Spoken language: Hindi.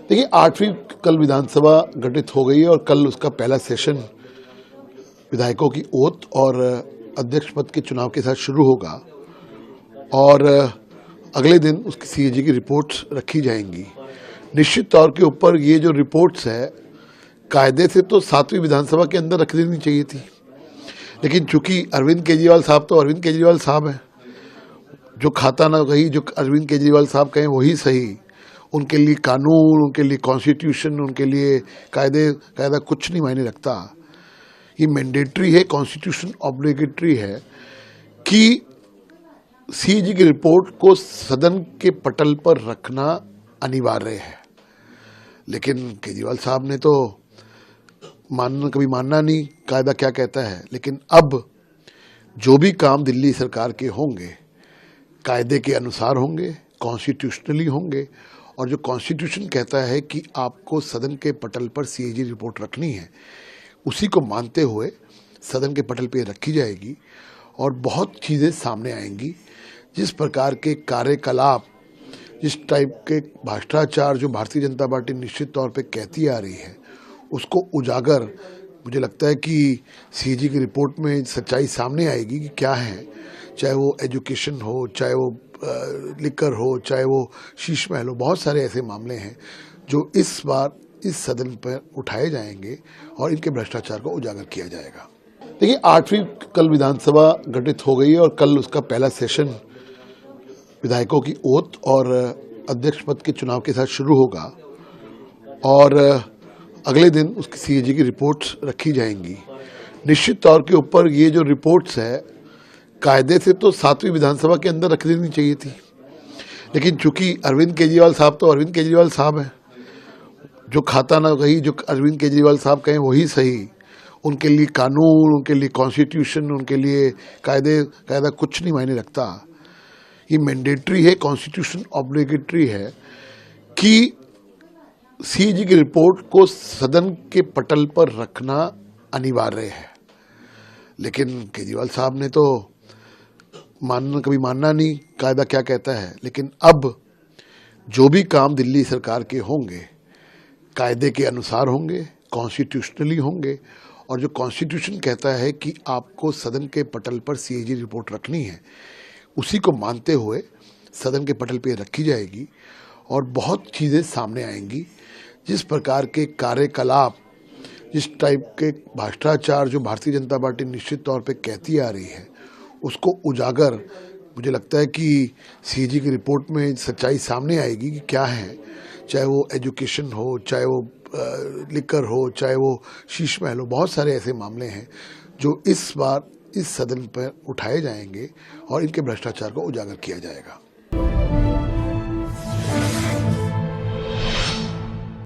देखिए 8वीं कल विधानसभा गठित हो गई है और कल उसका पहला सेशन विधायकों की ओथ और अध्यक्ष पद के चुनाव के साथ शुरू होगा और अगले दिन उसकी सीएजी की रिपोर्ट्स रखी जाएंगी। निश्चित तौर के ऊपर ये जो रिपोर्ट्स है कायदे से तो 7वीं विधानसभा के अंदर रख देनी चाहिए थी, लेकिन चूंकि अरविंद केजरीवाल साहब तो अरविंद केजरीवाल साहब हैं, जो खाता ना कहीं जो अरविंद केजरीवाल साहब कहें वही सही। उनके लिए कानून, उनके लिए कॉन्स्टिट्यूशन, उनके लिए कायदा कुछ नहीं मायने रखता। ये मैंडेटरी है, कॉन्स्टिट्यूशन ऑब्लिगेटरी है कि सीएजी की रिपोर्ट को सदन के पटल पर रखना अनिवार्य है। लेकिन केजरीवाल साहब ने तो कभी मानना नहीं कायदा क्या कहता है। लेकिन अब जो भी काम दिल्ली सरकार के होंगे कायदे के अनुसार होंगे, कॉन्स्टिट्यूशनली होंगे, और जो कॉन्स्टिट्यूशन कहता है कि आपको सदन के पटल पर सीएजी रिपोर्ट रखनी है, उसी को मानते हुए सदन के पटल पे रखी जाएगी और बहुत चीज़ें सामने आएंगी। जिस प्रकार के कार्यकलाप, जिस टाइप के भ्रष्टाचार जो भारतीय जनता पार्टी निश्चित तौर पे कहती आ रही है, उसको उजागर मुझे लगता है कि सीएजी की रिपोर्ट में सच्चाई सामने आएगी कि क्या है। चाहे वो एजुकेशन हो, चाहे वो लिकर हो, चाहे वो शीश महल हो, बहुत सारे ऐसे मामले हैं जो इस बार इस सदन पर उठाए जाएंगे और इनके भ्रष्टाचार को उजागर किया जाएगा। देखिए 8वीं कल विधानसभा गठित हो गई है और कल उसका पहला सेशन विधायकों की ओथ और अध्यक्ष पद के चुनाव के साथ शुरू होगा और अगले दिन उसकी सीएजी की रिपोर्ट्स रखी जाएंगी। निश्चित तौर के ऊपर ये जो रिपोर्ट्स है कायदे से तो 7वीं विधानसभा के अंदर रख देनी चाहिए थी, लेकिन चूंकि अरविंद केजरीवाल साहब तो अरविंद केजरीवाल साहब हैं, जो खाता ना कहीं जो अरविंद केजरीवाल साहब कहें वही सही। उनके लिए कानून, उनके लिए कॉन्स्टिट्यूशन, उनके लिए कायदा कुछ नहीं मायने रखता। ये मैंडेटरी है, कॉन्स्टिट्यूशन ऑब्लिगेटरी है कि सीएजी की रिपोर्ट को सदन के पटल पर रखना अनिवार्य है। लेकिन केजरीवाल साहब ने तो कभी मानना नहीं कायदा क्या कहता है। लेकिन अब जो भी काम दिल्ली सरकार के होंगे कायदे के अनुसार होंगे, कॉन्स्टिट्यूशनली होंगे, और जो कॉन्स्टिट्यूशन कहता है कि आपको सदन के पटल पर सीएजी रिपोर्ट रखनी है, उसी को मानते हुए सदन के पटल पे रखी जाएगी और बहुत चीज़ें सामने आएंगी। जिस प्रकार के कार्यकलाप, जिस टाइप के भ्रष्टाचार जो भारतीय जनता पार्टी निश्चित तौर पे कहती आ रही है, उसको उजागर मुझे लगता है कि सीएजी की रिपोर्ट में सच्चाई सामने आएगी कि क्या है। चाहे वो एजुकेशन हो, चाहे वो लिकर हो, चाहे वो शीश महल हो, बहुत सारे ऐसे मामले हैं जो इस बार इस सदन पर उठाए जाएंगे और इनके भ्रष्टाचार को उजागर किया जाएगा।